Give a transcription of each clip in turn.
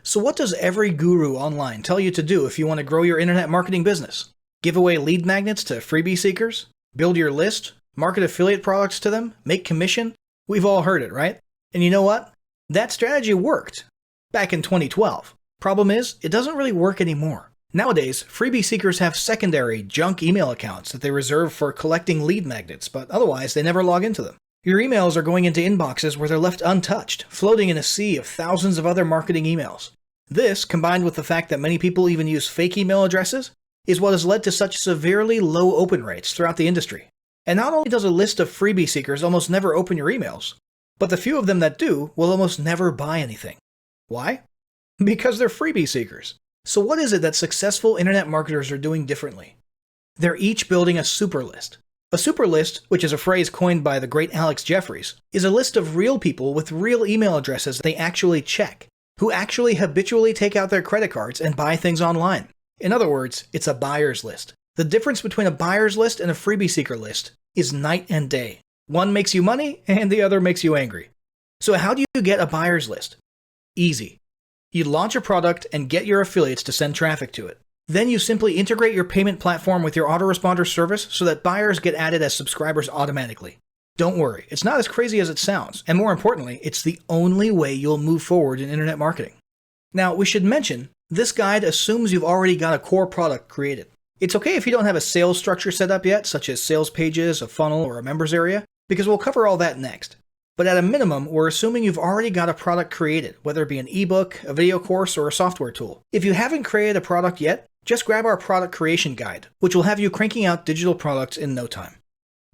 So what does every guru online tell you to do if you want to grow your internet marketing business? Give away lead magnets to freebie seekers? Build your list? Market affiliate products to them? Make commission? We've all heard it, right? And you know what? That strategy worked back in 2012. Problem is, it doesn't really work anymore. Nowadays, freebie seekers have secondary junk email accounts that they reserve for collecting lead magnets, but otherwise they never log into them. Your emails are going into inboxes where they're left untouched, floating in a sea of thousands of other marketing emails. This, combined with the fact that many people even use fake email addresses, is what has led to such severely low open rates throughout the industry. And not only does a list of freebie seekers almost never open your emails, but the few of them that do will almost never buy anything. Why? Because they're freebie seekers. So what is it that successful internet marketers are doing differently? They're each building a super list. A super list, which is a phrase coined by the great Alex Jeffries, is a list of real people with real email addresses they actually check, who actually habitually take out their credit cards and buy things online. In other words, it's a buyer's list. The difference between a buyer's list and a freebie seeker list is night and day. One makes you money and the other makes you angry. So how do you get a buyer's list? Easy. You launch a product and get your affiliates to send traffic to it. Then you simply integrate your payment platform with your autoresponder service so that buyers get added as subscribers automatically. Don't worry, it's not as crazy as it sounds, and more importantly, it's the only way you'll move forward in internet marketing. Now, we should mention, this guide assumes you've already got a core product created. It's okay if you don't have a sales structure set up yet, such as sales pages, a funnel, or a members area, because we'll cover all that next. But at a minimum, we're assuming you've already got a product created, whether it be an ebook, a video course, or a software tool. If you haven't created a product yet, just grab our product creation guide, which will have you cranking out digital products in no time.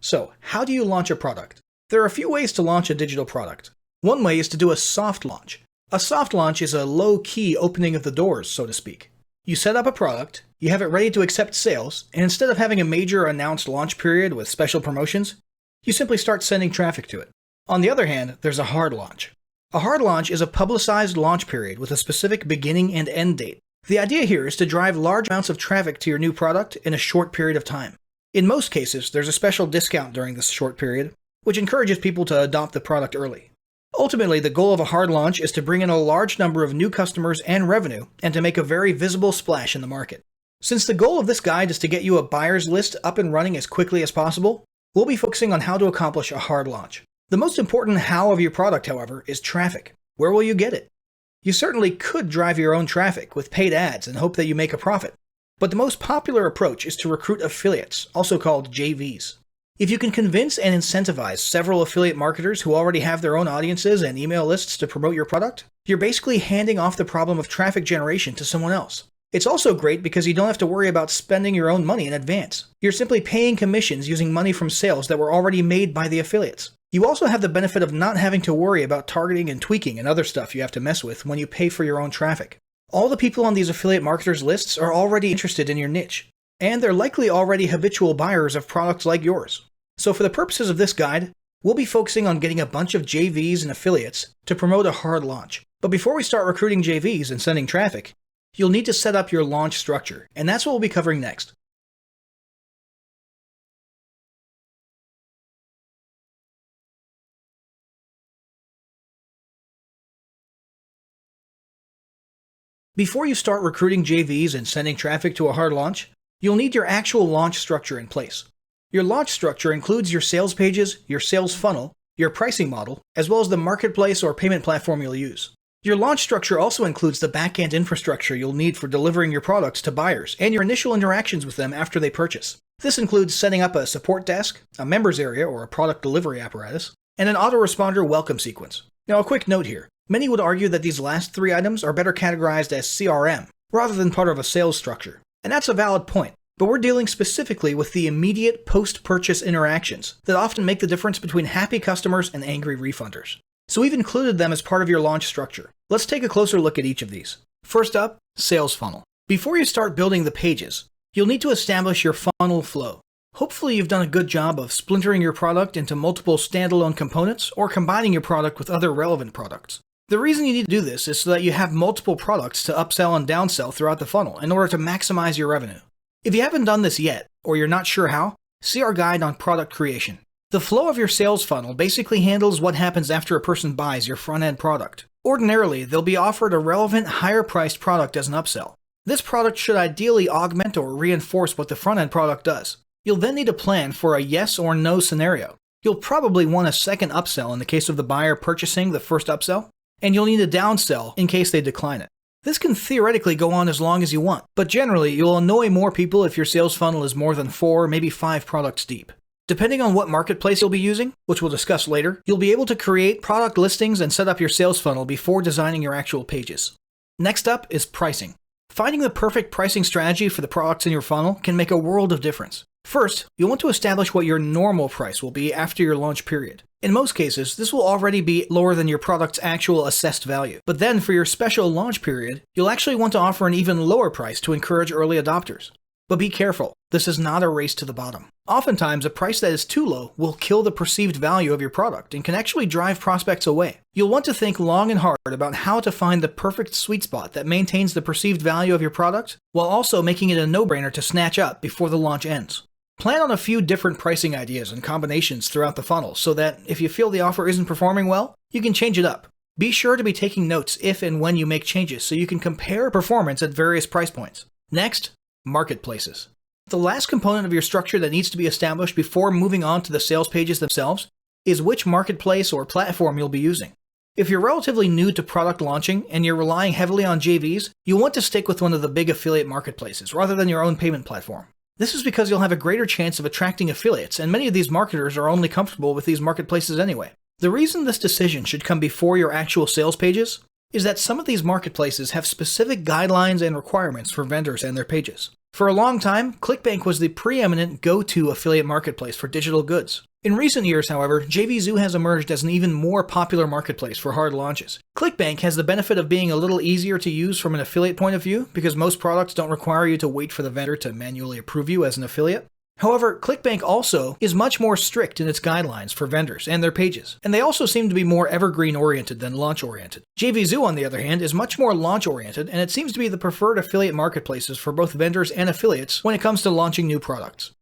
So, how do you launch a product? There are a few ways to launch a digital product. One way is to do a soft launch. A soft launch is a low-key opening of the doors, so to speak. You set up a product, you have it ready to accept sales, and instead of having a major announced launch period with special promotions, you simply start sending traffic to it. On the other hand, there's a hard launch. A hard launch is a publicized launch period with a specific beginning and end date. The idea here is to drive large amounts of traffic to your new product in a short period of time. In most cases, there's a special discount during this short period, which encourages people to adopt the product early. Ultimately, the goal of a hard launch is to bring in a large number of new customers and revenue, and to make a very visible splash in the market. Since the goal of this guide is to get you a buyer's list up and running as quickly as possible, we'll be focusing on how to accomplish a hard launch. The most important how of your product, however, is traffic. Where will you get it? You certainly could drive your own traffic with paid ads and hope that you make a profit. But the most popular approach is to recruit affiliates, also called JVs. If you can convince and incentivize several affiliate marketers who already have their own audiences and email lists to promote your product, you're basically handing off the problem of traffic generation to someone else. It's also great because you don't have to worry about spending your own money in advance. You're simply paying commissions using money from sales that were already made by the affiliates. You also have the benefit of not having to worry about targeting and tweaking and other stuff you have to mess with when you pay for your own traffic. All the people on these affiliate marketers' lists are already interested in your niche, and they're likely already habitual buyers of products like yours. So for the purposes of this guide, we'll be focusing on getting a bunch of JVs and affiliates to promote a hard launch. But before we start recruiting JVs and sending traffic, you'll need to set up your launch structure, and that's what we'll be covering next. Before you start recruiting JVs and sending traffic to a hard launch, you'll need your actual launch structure in place. Your launch structure includes your sales pages, your sales funnel, your pricing model, as well as the marketplace or payment platform you'll use. Your launch structure also includes the back-end infrastructure you'll need for delivering your products to buyers and your initial interactions with them after they purchase. This includes setting up a support desk, a members area or a product delivery apparatus, and an autoresponder welcome sequence. Now a quick note here. Many would argue that these last three items are better categorized as CRM, rather than part of a sales structure. And that's a valid point, but we're dealing specifically with the immediate post-purchase interactions that often make the difference between happy customers and angry refunders. So we've included them as part of your launch structure. Let's take a closer look at each of these. First up, sales funnel. Before you start building the pages, you'll need to establish your funnel flow. Hopefully you've done a good job of splintering your product into multiple standalone components or combining your product with other relevant products. The reason you need to do this is so that you have multiple products to upsell and downsell throughout the funnel in order to maximize your revenue. If you haven't done this yet, or you're not sure how, see our guide on product creation. The flow of your sales funnel basically handles what happens after a person buys your front-end product. Ordinarily, they'll be offered a relevant, higher-priced product as an upsell. This product should ideally augment or reinforce what the front-end product does. You'll then need a plan for a yes or no scenario. You'll probably want a second upsell in the case of the buyer purchasing the first upsell, and you'll need a downsell in case they decline it. This can theoretically go on as long as you want, but generally you'll annoy more people if your sales funnel is more than 4, maybe 5 products deep. Depending on what marketplace you'll be using, which we'll discuss later, you'll be able to create product listings and set up your sales funnel before designing your actual pages. Next up is pricing. Finding the perfect pricing strategy for the products in your funnel can make a world of difference. First, you'll want to establish what your normal price will be after your launch period. In most cases, this will already be lower than your product's actual assessed value. But then for your special launch period, you'll actually want to offer an even lower price to encourage early adopters. But be careful, this is not a race to the bottom. Oftentimes, a price that is too low will kill the perceived value of your product and can actually drive prospects away. You'll want to think long and hard about how to find the perfect sweet spot that maintains the perceived value of your product, while also making it a no-brainer to snatch up before the launch ends. Plan on a few different pricing ideas and combinations throughout the funnel so that if you feel the offer isn't performing well, you can change it up. Be sure to be taking notes if and when you make changes so you can compare performance at various price points. Next, marketplaces. The last component of your structure that needs to be established before moving on to the sales pages themselves is which marketplace or platform you'll be using. If you're relatively new to product launching and you're relying heavily on JVs, you'll want to stick with one of the big affiliate marketplaces rather than your own payment platform. This is because you'll have a greater chance of attracting affiliates, and many of these marketers are only comfortable with these marketplaces anyway. The reason this decision should come before your actual sales pages is that some of these marketplaces have specific guidelines and requirements for vendors and their pages. For a long time, ClickBank was the preeminent go-to affiliate marketplace for digital goods. In recent years, however, JVZoo has emerged as an even more popular marketplace for hard launches. ClickBank has the benefit of being a little easier to use from an affiliate point of view because most products don't require you to wait for the vendor to manually approve you as an affiliate. However, ClickBank also is much more strict in its guidelines for vendors and their pages, and they also seem to be more evergreen-oriented than launch-oriented. JVZoo, on the other hand, is much more launch-oriented, and it seems to be the preferred affiliate marketplaces for both vendors and affiliates when it comes to launching new products.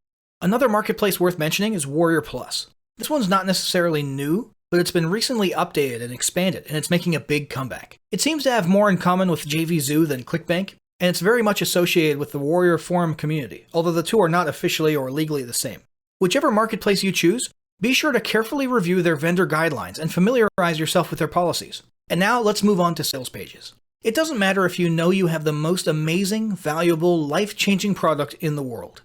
Another marketplace worth mentioning is Warrior Plus. This one's not necessarily new, but it's been recently updated and expanded, and it's making a big comeback. It seems to have more in common with JVZoo than ClickBank, and it's very much associated with the Warrior Forum community, although the two are not officially or legally the same. Whichever marketplace you choose, be sure to carefully review their vendor guidelines and familiarize yourself with their policies. And now let's move on to sales pages. It doesn't matter if you know you have the most amazing, valuable, life-changing product in the world.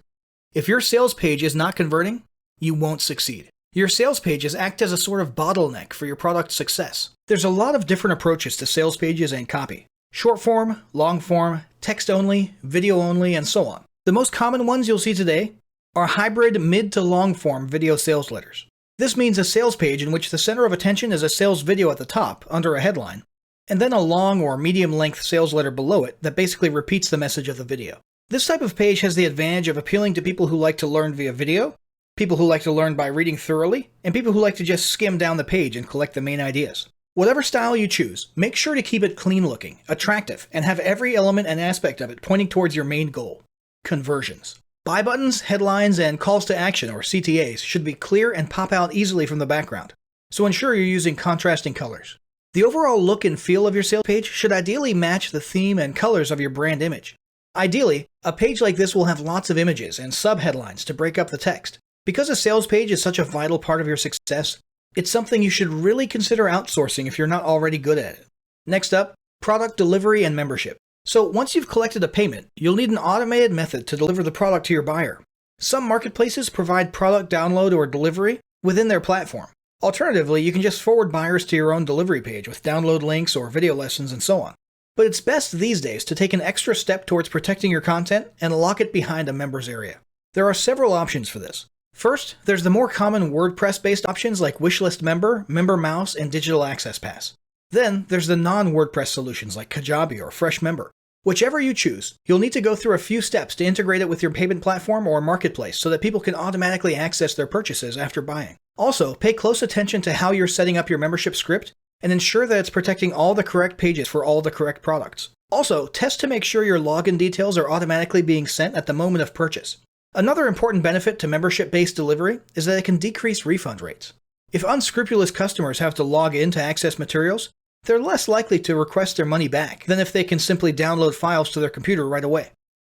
If your sales page is not converting, you won't succeed. Your sales pages act as a sort of bottleneck for your product's success. There's a lot of different approaches to sales pages and copy. Short form, long form, text only, video only, and so on. The most common ones you'll see today are hybrid mid to long form video sales letters. This means a sales page in which the center of attention is a sales video at the top, under a headline, and then a long or medium length sales letter below it that basically repeats the message of the video. This type of page has the advantage of appealing to people who like to learn via video, people who like to learn by reading thoroughly, and people who like to just skim down the page and collect the main ideas. Whatever style you choose, make sure to keep it clean looking, attractive, and have every element and aspect of it pointing towards your main goal: conversions. Buy buttons, headlines, and calls to action, or CTAs, should be clear and pop out easily from the background, so ensure you're using contrasting colors. The overall look and feel of your sales page should ideally match the theme and colors of your brand image. Ideally, a page like this will have lots of images and subheadlines to break up the text. Because a sales page is such a vital part of your success, it's something you should really consider outsourcing if you're not already good at it. Next up, product delivery and membership. So once you've collected a payment, you'll need an automated method to deliver the product to your buyer. Some marketplaces provide product download or delivery within their platform. Alternatively, you can just forward buyers to your own delivery page with download links or video lessons and so on. But it's best these days to take an extra step towards protecting your content and lock it behind a members area. There are several options for this. First, there's the more common WordPress-based options like Wishlist Member, Member Mouse, and Digital Access Pass. Then, there's the non-WordPress solutions like Kajabi or Fresh Member. Whichever you choose, you'll need to go through a few steps to integrate it with your payment platform or marketplace so that people can automatically access their purchases after buying. Also, pay close attention to how you're setting up your membership script and ensure that it's protecting all the correct pages for all the correct products. Also, test to make sure your login details are automatically being sent at the moment of purchase. Another important benefit to membership-based delivery is that it can decrease refund rates. If unscrupulous customers have to log in to access materials, They're less likely to request their money back than if they can simply download files to their computer right away.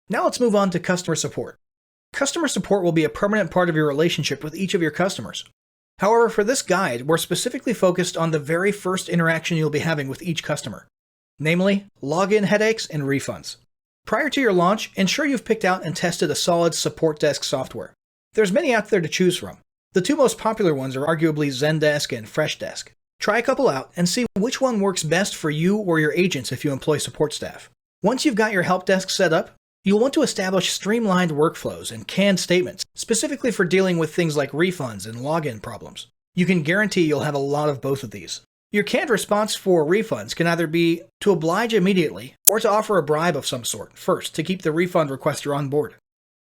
Now let's move on to customer support. Customer support will be a permanent part of your relationship with each of your customers. However, for this guide, we're specifically focused on the very first interaction you'll be having with each customer, namely login headaches and refunds. Prior to your launch, ensure you've picked out and tested a solid support desk software. There's many out there to choose from. The two most popular ones are arguably Zendesk and Freshdesk. Try a couple out and see which one works best for you or your agents if you employ support staff. Once you've got your help desk set up, you'll want to establish streamlined workflows and canned statements, specifically for dealing with things like refunds and login problems. You can guarantee you'll have a lot of both of these. Your canned response for refunds can either be to oblige immediately or to offer a bribe of some sort first to keep the refund requester on board.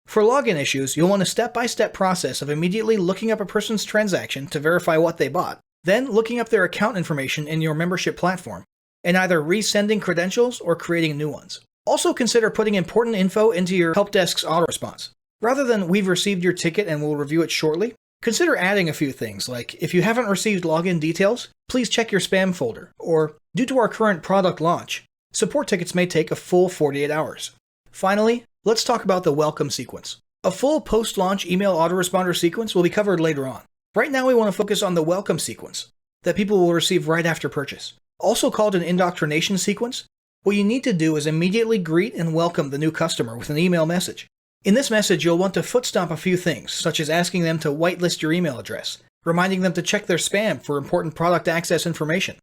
For login issues, you'll want a step-by-step process of immediately looking up a person's transaction to verify what they bought, then looking up their account information in your membership platform, and either resending credentials or creating new ones. Also consider putting important info into your help desk's auto response. Rather than "we've received your ticket and we'll review it shortly," consider adding a few things like, "if you haven't received login details, please check your spam folder," or "due to our current product launch, support tickets may take a full 48 hours. Finally, let's talk about the welcome sequence. A full post-launch email autoresponder sequence will be covered later on. Right now we want to focus on the welcome sequence that people will receive right after purchase. Also called an indoctrination sequence, what you need to do is immediately greet and welcome the new customer with an email message. In this message, you'll want to footstomp a few things, such as asking them to whitelist your email address, reminding them to check their spam for important product access information,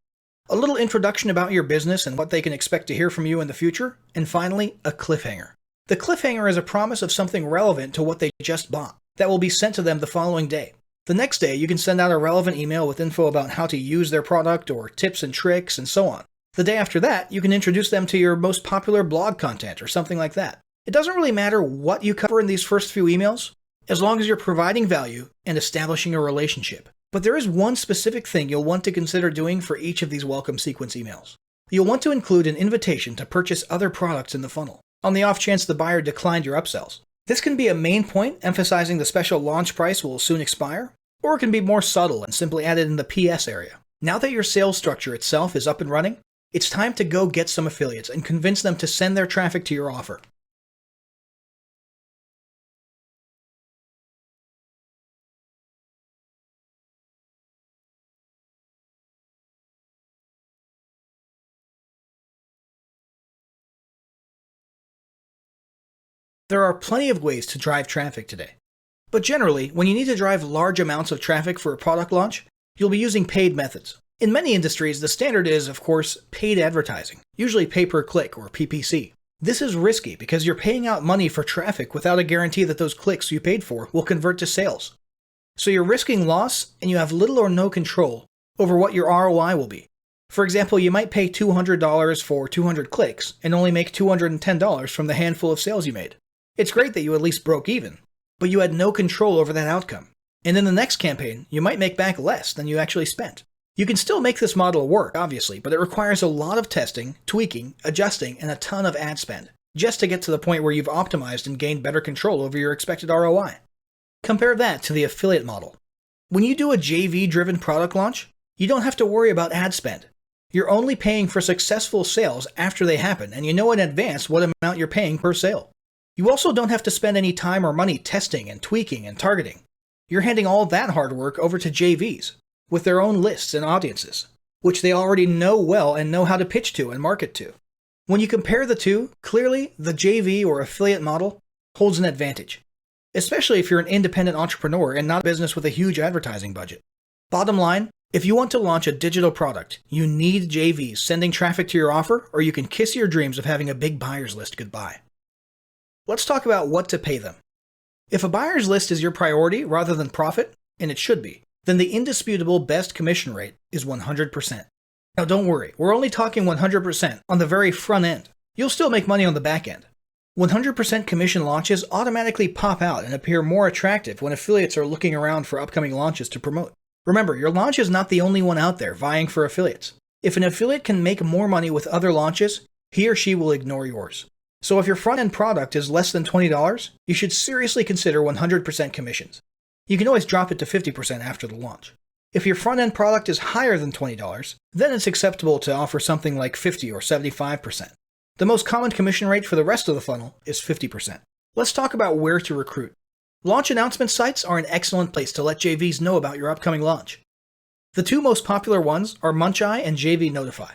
a little introduction about your business and what they can expect to hear from you in the future, and finally, a cliffhanger. The cliffhanger is a promise of something relevant to what they just bought that will be sent to them the following day. The next day, you can send out a relevant email with info about how to use their product or tips and tricks and so on. The day after that, you can introduce them to your most popular blog content or something like that. It doesn't really matter what you cover in these first few emails, as long as you're providing value and establishing a relationship. But there is one specific thing you'll want to consider doing for each of these welcome sequence emails. You'll want to include an invitation to purchase other products in the funnel, on the off chance the buyer declined your upsells. This can be a main point, emphasizing the special launch price will soon expire, or it can be more subtle and simply added in the PS area. Now that your sales structure itself is up and running, it's time to go get some affiliates and convince them to send their traffic to your offer. There are plenty of ways to drive traffic today. But generally, when you need to drive large amounts of traffic for a product launch, you'll be using paid methods. In many industries, the standard is, of course, paid advertising, usually pay-per-click or PPC. This is risky because you're paying out money for traffic without a guarantee that those clicks you paid for will convert to sales. So you're risking loss and you have little or no control over what your ROI will be. For example, you might pay $200 for 200 clicks and only make $210 from the handful of sales you made. It's great that you at least broke even, but you had no control over that outcome. And in the next campaign, you might make back less than you actually spent. You can still make this model work, obviously, but it requires a lot of testing, tweaking, adjusting, and a ton of ad spend, just to get to the point where you've optimized and gained better control over your expected ROI. Compare that to the affiliate model. When you do a JV-driven product launch, you don't have to worry about ad spend. You're only paying for successful sales after they happen, and you know in advance what amount you're paying per sale. You also don't have to spend any time or money testing and tweaking and targeting. You're handing all that hard work over to JVs, with their own lists and audiences, which they already know well and know how to pitch to and market to. When you compare the two, clearly the JV or affiliate model holds an advantage, especially if you're an independent entrepreneur and not a business with a huge advertising budget. Bottom line, if you want to launch a digital product, you need JVs sending traffic to your offer, or you can kiss your dreams of having a big buyer's list goodbye. Let's talk about what to pay them. If a buyer's list is your priority rather than profit, and it should be, then the indisputable best commission rate is 100%. Now don't worry, we're only talking 100% on the very front end. You'll still make money on the back end. 100% commission launches automatically pop out and appear more attractive when affiliates are looking around for upcoming launches to promote. Remember, your launch is not the only one out there vying for affiliates. If an affiliate can make more money with other launches, he or she will ignore yours. So if your front-end product is less than $20, you should seriously consider 100% commissions. You can always drop it to 50% after the launch. If your front-end product is higher than $20, then it's acceptable to offer something like 50 or 75%. The most common commission rate for the rest of the funnel is 50%. Let's talk about where to recruit. Launch announcement sites are an excellent place to let JVs know about your upcoming launch. The two most popular ones are Muncheye and JV Notify.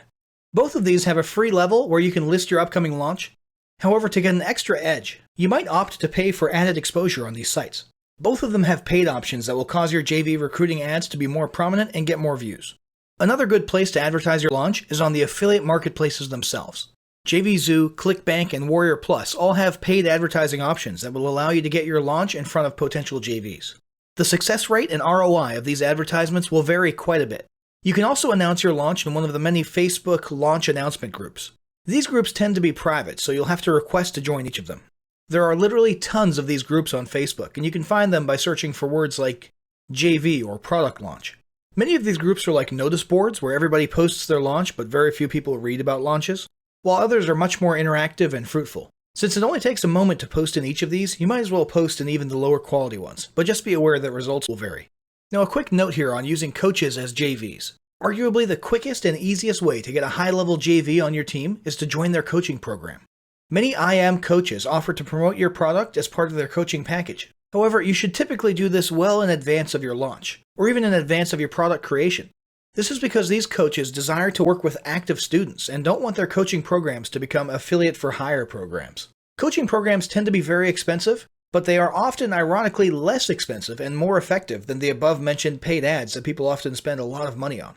Both of these have a free level where you can list your upcoming launch. However, to get an extra edge, you might opt to pay for added exposure on these sites. Both of them have paid options that will cause your JV recruiting ads to be more prominent and get more views. Another good place to advertise your launch is on the affiliate marketplaces themselves. JVZoo, ClickBank, and Warrior Plus all have paid advertising options that will allow you to get your launch in front of potential JVs. The success rate and ROI of these advertisements will vary quite a bit. You can also announce your launch in one of the many Facebook launch announcement groups. These groups tend to be private, so you'll have to request to join each of them. There are literally tons of these groups on Facebook, and you can find them by searching for words like JV or product launch. Many of these groups are like notice boards where everybody posts their launch but very few people read about launches, while others are much more interactive and fruitful. Since it only takes a moment to post in each of these, you might as well post in even the lower quality ones, but just be aware that results will vary. Now, a quick note here on using coaches as JVs. Arguably the quickest and easiest way to get a high-level JV on your team is to join their coaching program. Many IM coaches offer to promote your product as part of their coaching package. However, you should typically do this well in advance of your launch, or even in advance of your product creation. This is because these coaches desire to work with active students and don't want their coaching programs to become affiliate for hire programs. Coaching programs tend to be very expensive, but they are often ironically less expensive and more effective than the above-mentioned paid ads that people often spend a lot of money on.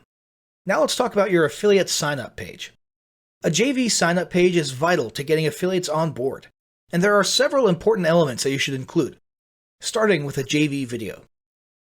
Now let's talk about your affiliate sign-up page. A JV sign-up page is vital to getting affiliates on board, and there are several important elements that you should include, starting with a JV video.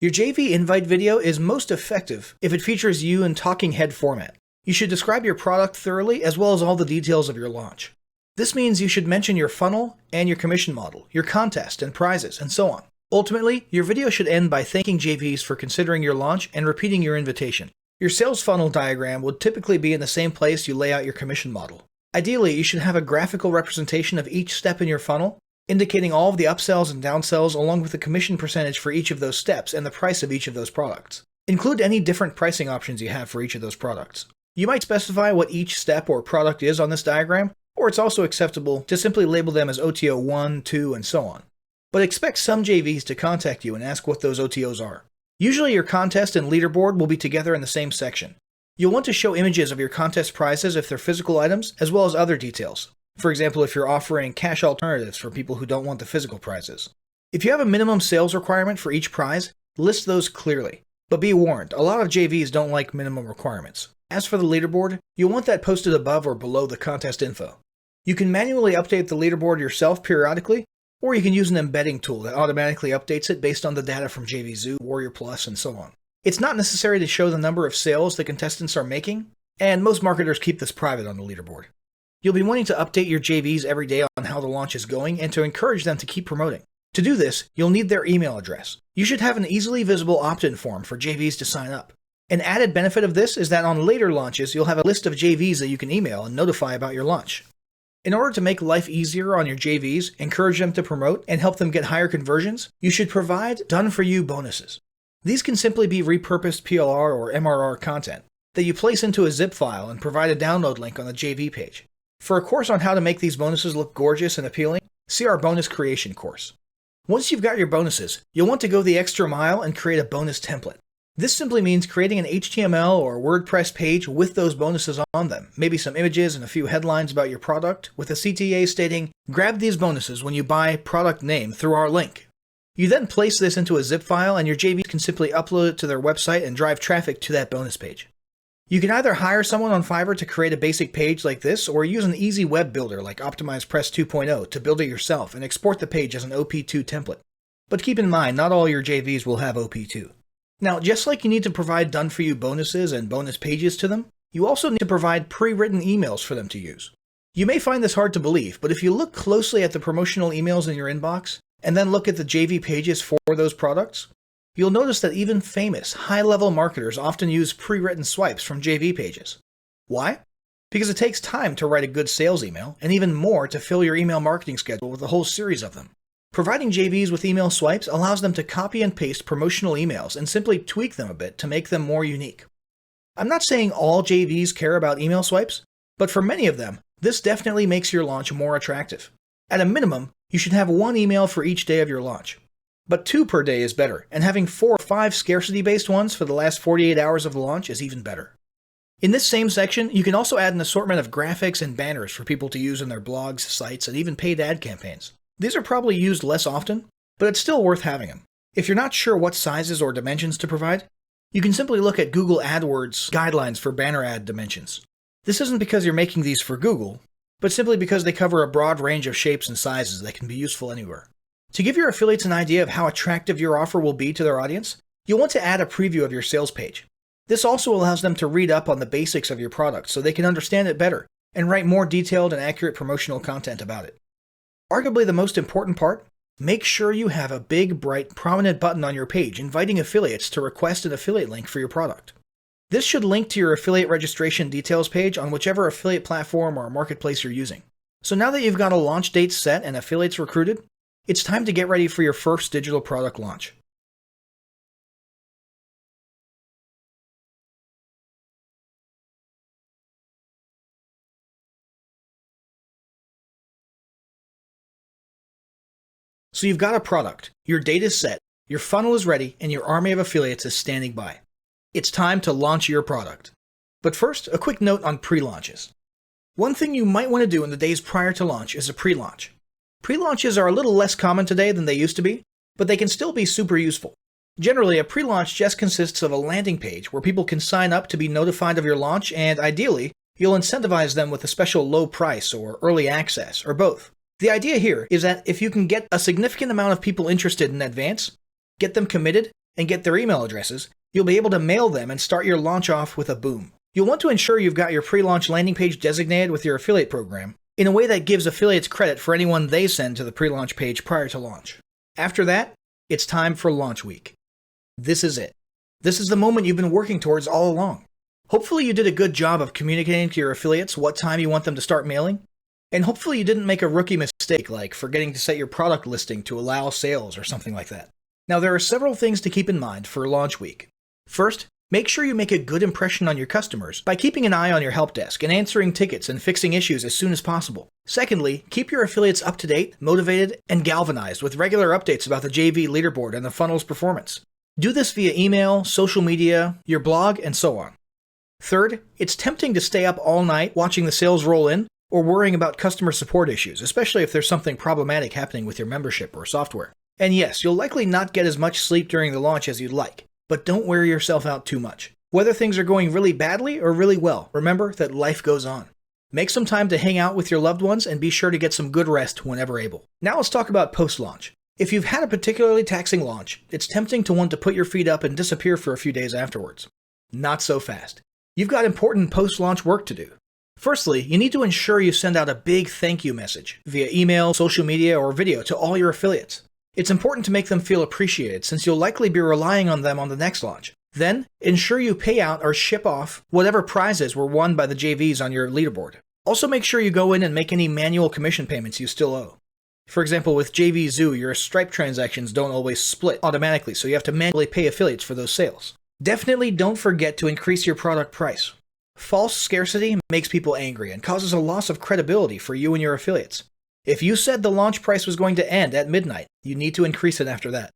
Your JV invite video is most effective if it features you in talking head format. You should describe your product thoroughly as well as all the details of your launch. This means you should mention your funnel and your commission model, your contest and prizes, and so on. Ultimately, your video should end by thanking JVs for considering your launch and repeating your invitation. Your sales funnel diagram would typically be in the same place you lay out your commission model. Ideally, you should have a graphical representation of each step in your funnel, indicating all of the upsells and downsells along with the commission percentage for each of those steps and the price of each of those products. Include any different pricing options you have for each of those products. You might specify what each step or product is on this diagram, or it's also acceptable to simply label them as OTO 1, 2, and so on. But expect some JVs to contact you and ask what those OTOs are. Usually your contest and leaderboard will be together in the same section. You'll want to show images of your contest prizes if they're physical items, as well as other details. For example, if you're offering cash alternatives for people who don't want the physical prizes. If you have a minimum sales requirement for each prize, list those clearly. But be warned, a lot of JVs don't like minimum requirements. As for the leaderboard, you'll want that posted above or below the contest info. You can manually update the leaderboard yourself periodically, or you can use an embedding tool that automatically updates it based on the data from JVZoo, Warrior Plus, and so on. It's not necessary to show the number of sales the contestants are making, and most marketers keep this private on the leaderboard. You'll be wanting to update your JVs every day on how the launch is going and to encourage them to keep promoting. To do this, you'll need their email address. You should have an easily visible opt-in form for JVs to sign up. An added benefit of this is that on later launches, you'll have a list of JVs that you can email and notify about your launch. In order to make life easier on your JVs, encourage them to promote, and help them get higher conversions, you should provide done-for-you bonuses. These can simply be repurposed PLR or MRR content that you place into a zip file and provide a download link on the JV page. For a course on how to make these bonuses look gorgeous and appealing, see our bonus creation course. Once you've got your bonuses, you'll want to go the extra mile and create a bonus template. This simply means creating an HTML or WordPress page with those bonuses on them, maybe some images and a few headlines about your product, with a CTA stating, "Grab these bonuses when you buy product name through our link." You then place this into a zip file and your JV can simply upload it to their website and drive traffic to that bonus page. You can either hire someone on Fiverr to create a basic page like this, or use an easy web builder like OptimizePress 2.0 to build it yourself and export the page as an OP2 template. But keep in mind, not all your JVs will have OP2. Now, just like you need to provide done-for-you bonuses and bonus pages to them, you also need to provide pre-written emails for them to use. You may find this hard to believe, but if you look closely at the promotional emails in your inbox, and then look at the JV pages for those products, you'll notice that even famous, high-level marketers often use pre-written swipes from JV pages. Why? Because it takes time to write a good sales email, and even more to fill your email marketing schedule with a whole series of them. Providing JVs with email swipes allows them to copy and paste promotional emails and simply tweak them a bit to make them more unique. I'm not saying all JVs care about email swipes, but for many of them, this definitely makes your launch more attractive. At a minimum, you should have 1 email for each day of your launch. But 2 per day is better, and having 4 or 5 scarcity-based ones for the last 48 hours of the launch is even better. In this same section, you can also add an assortment of graphics and banners for people to use in their blogs, sites, and even paid ad campaigns. These are probably used less often, but it's still worth having them. If you're not sure what sizes or dimensions to provide, you can simply look at Google AdWords guidelines for banner ad dimensions. This isn't because you're making these for Google, but simply because they cover a broad range of shapes and sizes that can be useful anywhere. To give your affiliates an idea of how attractive your offer will be to their audience, you'll want to add a preview of your sales page. This also allows them to read up on the basics of your product so they can understand it better and write more detailed and accurate promotional content about it. Arguably the most important part, make sure you have a big, bright, prominent button on your page inviting affiliates to request an affiliate link for your product. This should link to your affiliate registration details page on whichever affiliate platform or marketplace you're using. So now that you've got a launch date set and affiliates recruited, it's time to get ready for your first digital product launch. So you've got a product, your date is set, your funnel is ready, and your army of affiliates is standing by. It's time to launch your product. But first, a quick note on pre-launches. One thing you might want to do in the days prior to launch is a pre-launch. Pre-launches are a little less common today than they used to be, but they can still be super useful. Generally, a pre-launch just consists of a landing page where people can sign up to be notified of your launch, and ideally, you'll incentivize them with a special low price or early access, or both. The idea here is that if you can get a significant amount of people interested in advance, get them committed, and get their email addresses, you'll be able to mail them and start your launch off with a boom. You'll want to ensure you've got your pre-launch landing page designated with your affiliate program in a way that gives affiliates credit for anyone they send to the pre-launch page prior to launch. After that, it's time for launch week. This is it. This is the moment you've been working towards all along. Hopefully you did a good job of communicating to your affiliates what time you want them to start mailing. And hopefully you didn't make a rookie mistake like forgetting to set your product listing to allow sales or something like that. Now there are several things to keep in mind for launch week. First, make sure you make a good impression on your customers by keeping an eye on your help desk and answering tickets and fixing issues as soon as possible. Secondly, keep your affiliates up to date, motivated, and galvanized with regular updates about the JV leaderboard and the funnel's performance. Do this via email, social media, your blog, and so on. Third, it's tempting to stay up all night watching the sales roll in or worrying about customer support issues, especially if there's something problematic happening with your membership or software. And yes, you'll likely not get as much sleep during the launch as you'd like, but don't wear yourself out too much. Whether things are going really badly or really well, remember that life goes on. Make some time to hang out with your loved ones and be sure to get some good rest whenever able. Now let's talk about post-launch. If you've had a particularly taxing launch, it's tempting to want to put your feet up and disappear for a few days afterwards. Not so fast. You've got important post-launch work to do. Firstly, you need to ensure you send out a big thank you message via email, social media, or video to all your affiliates. It's important to make them feel appreciated since you'll likely be relying on them on the next launch. Then, ensure you pay out or ship off whatever prizes were won by the JVs on your leaderboard. Also make sure you go in and make any manual commission payments you still owe. For example, with JV Zoo, your Stripe transactions don't always split automatically, so you have to manually pay affiliates for those sales. Definitely don't forget to increase your product price. False scarcity makes people angry and causes a loss of credibility for you and your affiliates. If you said the launch price was going to end at midnight, you need to increase it after that.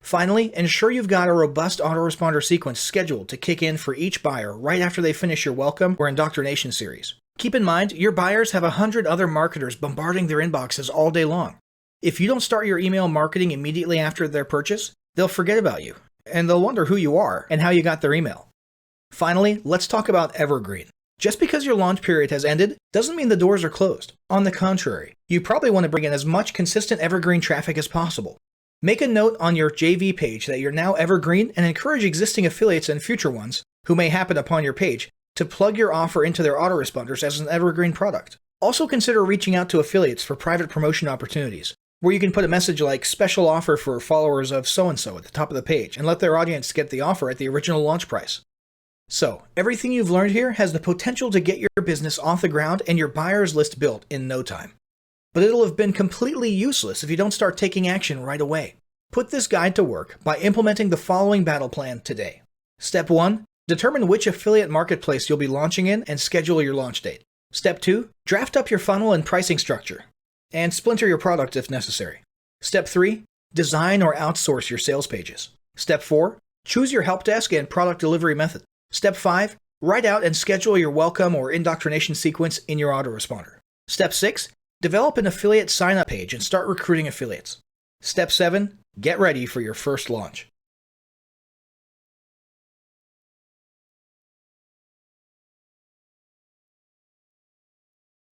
Finally, ensure you've got a robust autoresponder sequence scheduled to kick in for each buyer right after they finish your welcome or indoctrination series. Keep in mind, your buyers have 100 other marketers bombarding their inboxes all day long. If you don't start your email marketing immediately after their purchase, they'll forget about you, and they'll wonder who you are and how you got their email. Finally, let's talk about evergreen. Just because your launch period has ended doesn't mean the doors are closed. On the contrary, you probably want to bring in as much consistent evergreen traffic as possible. Make a note on your JV page that you're now evergreen and encourage existing affiliates and future ones, who may happen upon your page, to plug your offer into their autoresponders as an evergreen product. Also consider reaching out to affiliates for private promotion opportunities, where you can put a message like special offer for followers of so-and-so at the top of the page and let their audience get the offer at the original launch price. So, everything you've learned here has the potential to get your business off the ground and your buyers list built in no time. but it'll have been completely useless if you don't start taking action right away. Put this guide to work by implementing the following battle plan today. Step 1. Determine which affiliate marketplace you'll be launching in and schedule your launch date. Step 2. Draft up your funnel and pricing structure, and splinter your product if necessary. Step 3. Design or outsource your sales pages. Step 4. Choose your help desk and product delivery method. Step 5. Write out and schedule your welcome or indoctrination sequence in your autoresponder. Step 6. Develop an affiliate sign-up page and start recruiting affiliates. Step 7. Get ready for your first launch.